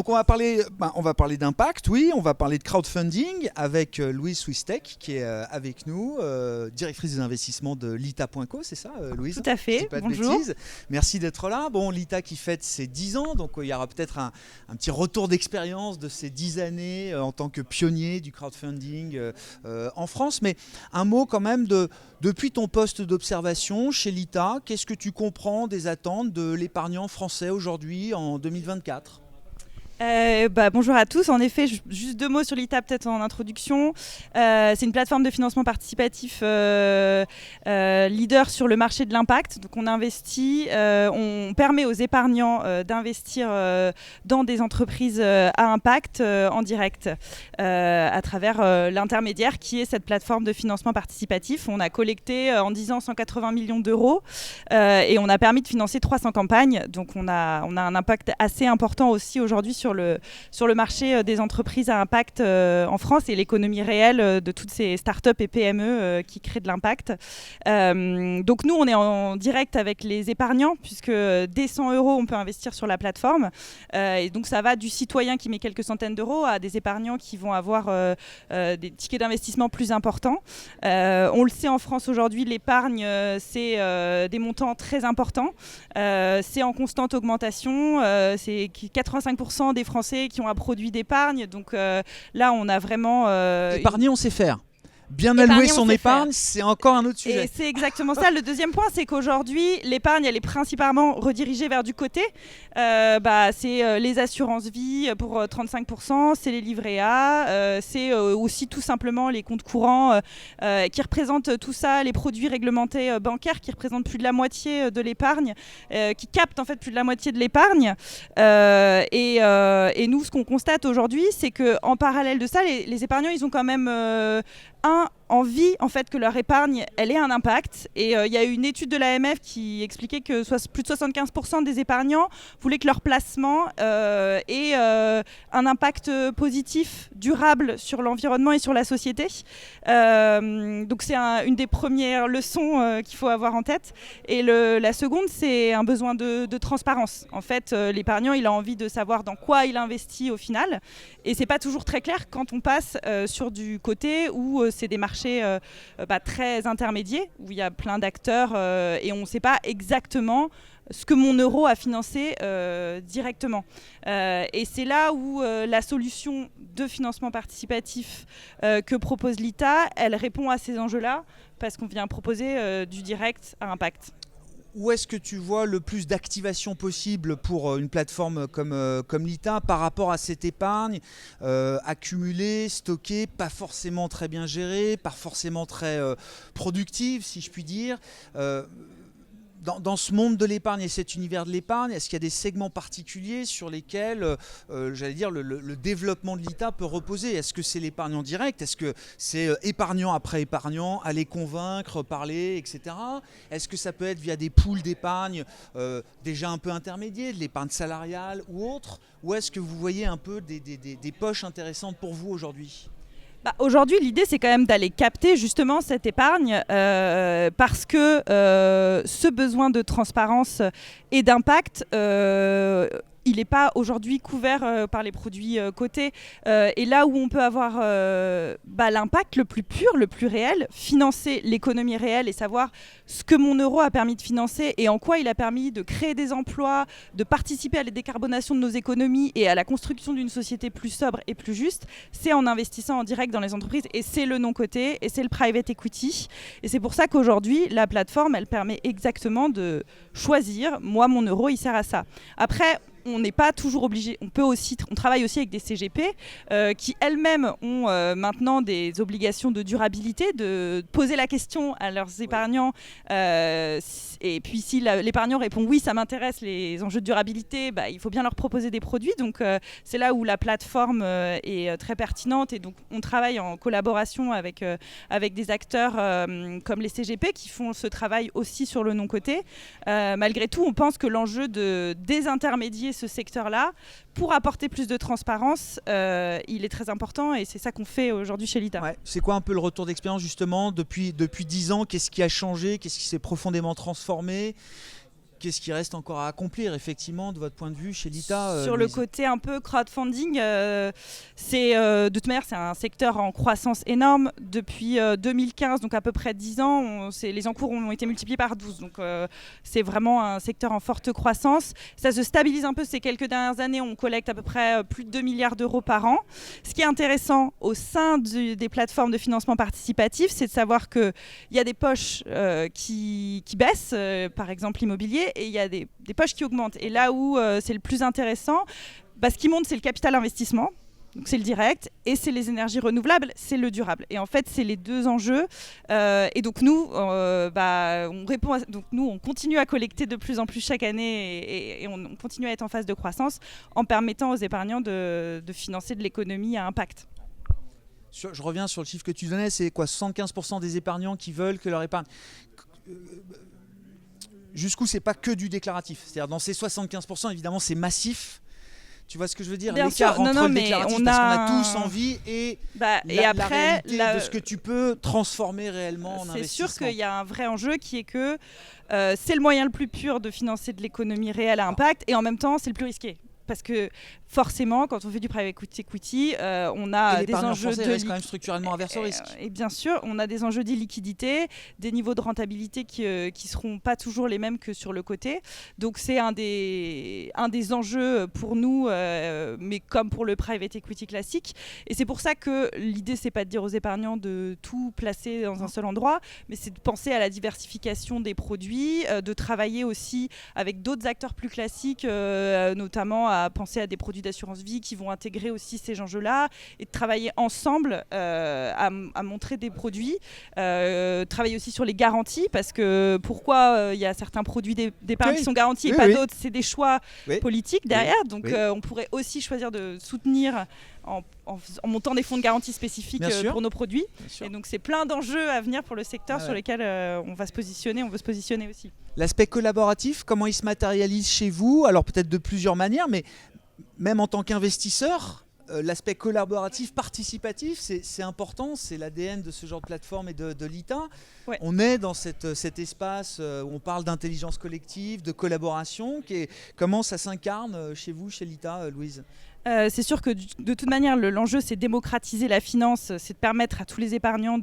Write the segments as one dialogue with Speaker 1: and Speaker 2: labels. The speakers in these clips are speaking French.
Speaker 1: Donc on va parler d'impact, oui, on va parler de crowdfunding avec Louise Swistek qui est avec nous, directrice des investissements de Lita.co, c'est ça Louise?
Speaker 2: Tout à fait,
Speaker 1: je dis pas de
Speaker 2: bonjour.
Speaker 1: bêtises. Merci d'être là. Bon, Lita qui fête ses 10 ans, donc il y aura peut-être un petit retour d'expérience de ces 10 années en tant que pionnier du crowdfunding en France. Mais un mot quand même depuis ton poste d'observation chez Lita, qu'est-ce que tu comprends des attentes de l'épargnant français aujourd'hui en 2024 ?
Speaker 2: Bonjour à tous. En effet, juste 2 mots sur Lita peut-être en introduction. C'est une plateforme de financement participatif leader sur le marché de l'impact. Donc on investit, on permet aux épargnants d'investir dans des entreprises à impact en direct à travers l'intermédiaire qui est cette plateforme de financement participatif. On a collecté en 10 ans 180 millions d'euros et on a permis de financer 300 campagnes. Donc on a un impact assez important aussi aujourd'hui sur le marché des entreprises à impact en France et l'économie réelle de toutes ces startups et PME qui créent de l'impact. Donc nous, on est en direct avec les épargnants puisque dès 100 euros, on peut investir sur la plateforme. Et donc ça va du citoyen qui met quelques centaines d'euros à des épargnants qui vont avoir des tickets d'investissement plus importants. On le sait en France aujourd'hui, l'épargne, c'est des montants très importants. C'est en constante augmentation. C'est 85% des Français qui ont un produit d'épargne. Donc là, on a vraiment...
Speaker 1: Épargner, on sait faire. Bien allouer son épargne, c'est encore un autre sujet.
Speaker 2: Et c'est exactement ça. Le deuxième point, c'est qu'aujourd'hui, l'épargne, elle est principalement redirigée vers du côté. C'est les assurances vie pour 35%, c'est les livrets A, c'est aussi tout simplement les comptes courants qui représentent tout ça, les produits réglementés bancaires qui représentent plus de la moitié de l'épargne, qui captent en fait plus de la moitié de l'épargne. Et nous, ce qu'on constate aujourd'hui, c'est qu'en parallèle de ça, les épargnants, ils ont quand même envie en fait que leur épargne elle ait un impact et il y a eu une étude de l'AMF qui expliquait que plus de 75% des épargnants voulaient que leur placement ait un impact positif, durable sur l'environnement et sur la société. Donc c'est une des premières leçons qu'il faut avoir en tête. Et la seconde, c'est un besoin de transparence. En fait, l'épargnant, il a envie de savoir dans quoi il investit au final. Et c'est pas toujours très clair quand on passe sur du côté où c'est des marchés très intermédiaires, où il y a plein d'acteurs et on ne sait pas exactement ce que mon euro a financé directement. Et c'est là où la solution de financement participatif que propose Lita, elle répond à ces enjeux-là, parce qu'on vient proposer du direct à impact.
Speaker 1: Où est-ce que tu vois le plus d'activation possible pour une plateforme comme Lita par rapport à cette épargne accumulée, stockée, pas forcément très bien gérée, pas forcément très productive, si je puis dire dans ce monde de l'épargne et cet univers de l'épargne, est-ce qu'il y a des segments particuliers sur lesquels, le développement de Lita peut reposer ? Est-ce que c'est l'épargnant direct ? Est-ce que c'est épargnant après épargnant, aller convaincre, parler, etc. Est-ce que ça peut être via des pools d'épargne déjà un peu intermédiaires, de l'épargne salariale ou autre ? Ou est-ce que vous voyez un peu des poches intéressantes pour vous aujourd'hui ?
Speaker 2: Aujourd'hui, l'idée, c'est quand même d'aller capter justement cette épargne parce que ce besoin de transparence et d'impact, il n'est pas aujourd'hui couvert par les produits cotés. Et là où on peut avoir l'impact le plus pur, le plus réel, financer l'économie réelle et savoir ce que mon euro a permis de financer et en quoi il a permis de créer des emplois, de participer à la décarbonation de nos économies et à la construction d'une société plus sobre et plus juste, c'est en investissant en direct dans les entreprises et c'est le non-coté et c'est le private equity. Et c'est pour ça qu'aujourd'hui, la plateforme, elle permet exactement de choisir, moi, mon euro, il sert à ça. Après, on n'est pas toujours obligé. On travaille aussi avec des CGP qui elles-mêmes ont maintenant des obligations de durabilité, de poser la question à leurs épargnants. Et puis si l'épargnant répond oui, ça m'intéresse les enjeux de durabilité, il faut bien leur proposer des produits. Donc c'est là où la plateforme est très pertinente. Et donc on travaille en collaboration avec des acteurs comme les CGP qui font ce travail aussi sur le non-coté. Malgré tout, on pense que l'enjeu de désintermédier ce secteur-là pour apporter plus de transparence, il est très important et c'est ça qu'on fait aujourd'hui chez Lita.
Speaker 1: Ouais. C'est quoi un peu le retour d'expérience justement depuis 10 ans ? Qu'est-ce qui a changé ? Qu'est-ce qui s'est profondément transformé ? qu'est-ce qui reste encore à accomplir, effectivement, de votre point de vue, chez Lita
Speaker 2: Sur le
Speaker 1: Louise?
Speaker 2: côté un peu crowdfunding, de toute manière, c'est un secteur en croissance énorme. Depuis 2015, donc à peu près 10 ans, les encours ont été multipliés par 12. Donc c'est vraiment un secteur en forte croissance. Ça se stabilise un peu ces quelques dernières années. On collecte à peu près plus de 2 milliards d'euros par an. Ce qui est intéressant au sein des plateformes de financement participatif, c'est de savoir qu'il y a des poches qui baissent, par exemple l'immobilier, et il y a des poches qui augmentent. Et là où c'est le plus intéressant, ce qui monte, c'est le capital investissement. Donc c'est le direct, et c'est les énergies renouvelables, c'est le durable. Et en fait, c'est les deux enjeux. Et donc nous, on continue à collecter de plus en plus chaque année, et on continue à être en phase de croissance en permettant aux épargnants de financer de l'économie à impact.
Speaker 1: Je reviens sur le chiffre que tu donnais, c'est quoi, 75% des épargnants qui veulent que leur épargne... Jusqu'où c'est pas que du déclaratif. C'est-à-dire dans ces 75%, évidemment, c'est massif. Tu vois ce que je veux dire?
Speaker 2: Bien
Speaker 1: L'écart
Speaker 2: sûr,
Speaker 1: entre le déclaratif, parce qu'on a tous envie, et la réalité de ce que tu peux transformer réellement en investissement.
Speaker 2: C'est sûr qu'il y a un vrai enjeu qui est que c'est le moyen le plus pur de financer de l'économie réelle à impact, et en même temps, c'est le plus risqué. Parce que forcément, quand on fait du private equity, on a des enjeux
Speaker 1: de reste quand même structurellement averse au risque.
Speaker 2: Et bien sûr, on a des enjeux d'illiquidité, des niveaux de rentabilité qui seront pas toujours les mêmes que sur le côté. Donc c'est un des enjeux pour nous, mais comme pour le private equity classique. Et c'est pour ça que l'idée, c'est pas de dire aux épargnants de tout placer dans un seul endroit, mais c'est de penser à la diversification des produits, de travailler aussi avec d'autres acteurs plus classiques, notamment à penser à des produits d'assurance vie qui vont intégrer aussi ces enjeux-là, et de travailler ensemble à montrer des produits, travailler aussi sur les garanties, parce que pourquoi il y a certains produits d'épargne qui sont garantis et pas d'autres, c'est des choix politiques derrière, donc on pourrait aussi choisir de soutenir en montant des fonds de garantie spécifiques pour nos produits. Et donc c'est plein d'enjeux à venir pour le secteur sur lesquels on veut se positionner aussi.
Speaker 1: L'aspect collaboratif, comment il se matérialise chez vous? Alors peut-être de plusieurs manières, mais même en tant qu'investisseur, l'aspect collaboratif, participatif, c'est important, c'est l'ADN de ce genre de plateforme et de Lita. Ouais. On est dans cet espace où on parle d'intelligence collective, de collaboration. Comment ça s'incarne chez vous, chez Lita, Louise?
Speaker 2: C'est sûr que de toute manière, l'enjeu, c'est démocratiser la finance, c'est de permettre à tous les épargnants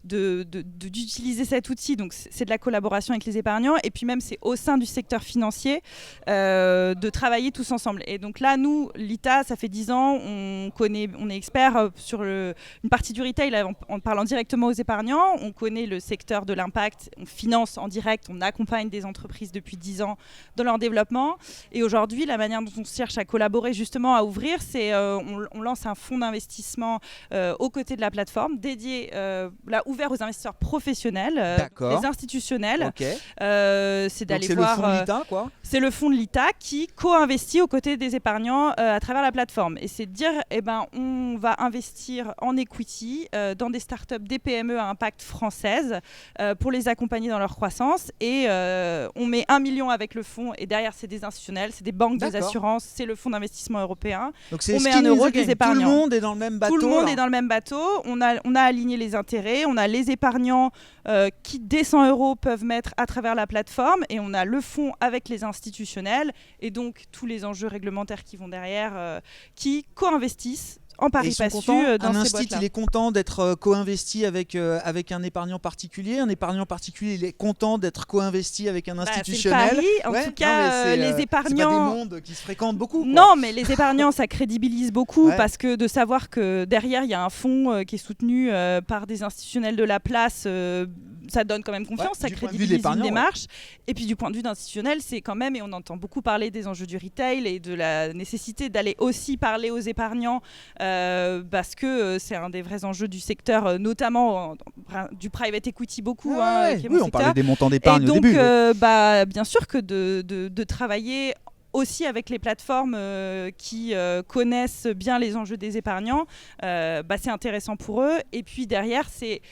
Speaker 2: d'utiliser cet outil. Donc, c'est de la collaboration avec les épargnants. Et puis même, c'est au sein du secteur financier de travailler tous ensemble. Et donc là, nous, Lita, ça fait 10 ans, on est expert sur une partie du retail en parlant directement aux épargnants. On connaît le secteur de l'impact, on finance en direct, on accompagne des entreprises depuis 10 ans dans leur développement. Et aujourd'hui, la manière dont on cherche à collaborer justement à ouvrir, c'est on lance un fonds d'investissement aux côtés de la plateforme dédié, ouvert aux investisseurs professionnels, les institutionnels.
Speaker 1: Okay.
Speaker 2: C'est d'aller voir.
Speaker 1: C'est le fonds Lita, quoi.
Speaker 2: C'est le fonds de Lita qui co-investit aux côtés des épargnants à travers la plateforme. Et c'est de dire, on va investir en equity dans des startups, des PME à impact françaises pour les accompagner dans leur croissance. Et on met 1 million avec le fonds, et derrière, c'est des institutionnels, c'est des banques, des assurances, c'est le fonds d'investissement européen.
Speaker 1: Donc c'est 1 euro des épargnants. Tout le monde est dans le même bateau.
Speaker 2: Tout le monde est dans le même bateau. On a aligné les intérêts. On a les épargnants qui, dès 100 euros, peuvent mettre à travers la plateforme. Et on a le fonds avec les institutionnels. Et donc, tous les enjeux réglementaires qui vont derrière, qui co-investissent en pari passu dans ces boîtes-là.
Speaker 1: Il est content d'être co-investi avec un épargnant particulier. Un épargnant particulier, il est content d'être co-investi avec un institutionnel.
Speaker 2: C'est le pari. En tout cas, les épargnants... C'est
Speaker 1: pas des mondes qui se fréquentent beaucoup, quoi.
Speaker 2: Non, mais les épargnants, ça crédibilise beaucoup parce que de savoir que derrière, il y a un fonds qui est soutenu par des institutionnels de la place, ça donne quand même confiance, ça crédibilise une démarche. Et puis du point de vue d'institutionnel, c'est quand même, et on entend beaucoup parler des enjeux du retail et de la nécessité d'aller aussi parler aux épargnants parce que c'est un des vrais enjeux du secteur, notamment du private equity beaucoup.
Speaker 1: Oui, on parlait des montants d'épargne au début.
Speaker 2: Et donc, bien sûr que de travailler aussi avec les plateformes qui connaissent bien les enjeux des épargnants, c'est intéressant pour eux. Et puis derrière, c'est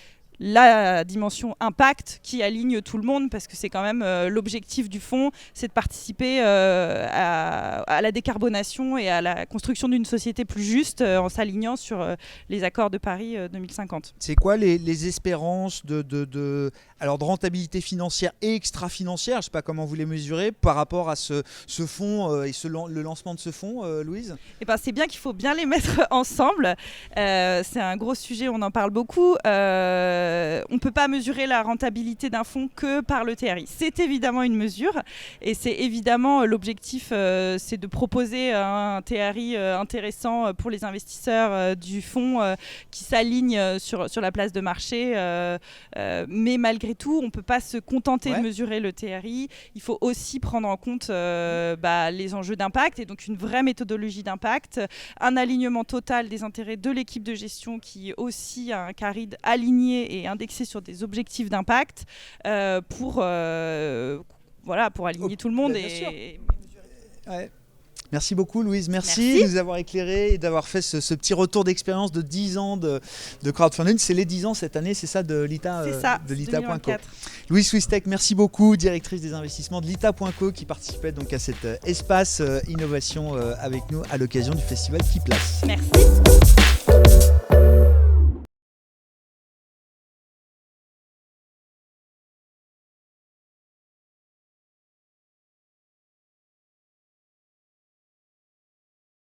Speaker 2: la dimension impact qui aligne tout le monde, parce que c'est quand même l'objectif du fonds, c'est de participer à la décarbonation et à la construction d'une société plus juste en s'alignant sur les accords de Paris 2050.
Speaker 1: C'est quoi les espérances de rentabilité financière et extra-financière, je ne sais pas comment vous les mesurez, par rapport à ce fonds et le lancement de ce fonds, Louise?
Speaker 2: Eh ben, c'est bien qu'il faut bien les mettre ensemble. C'est un gros sujet, on en parle beaucoup. On ne peut pas mesurer la rentabilité d'un fonds que par le TRI. C'est évidemment une mesure et c'est évidemment l'objectif, c'est de proposer un TRI intéressant pour les investisseurs du fonds qui s'alignent sur la place de marché. Mais malgré tout, on ne peut pas se contenter de mesurer le TRI. Il faut aussi prendre en compte les enjeux d'impact et donc une vraie méthodologie d'impact, un alignement total des intérêts de l'équipe de gestion qui est aussi un CARID aligné et indexé sur des objectifs d'impact pour aligner tout le monde.
Speaker 1: Merci beaucoup Louise, merci de nous avoir éclairé et d'avoir fait ce petit retour d'expérience de 10 ans de crowdfunding. C'est les 10 ans cette année, c'est ça, de l'ITA.co. Louise Swistek, merci beaucoup, directrice des investissements de l'ITA.co, qui participait donc à cet espace innovation avec nous à l'occasion du festival Qui Place.
Speaker 2: Merci.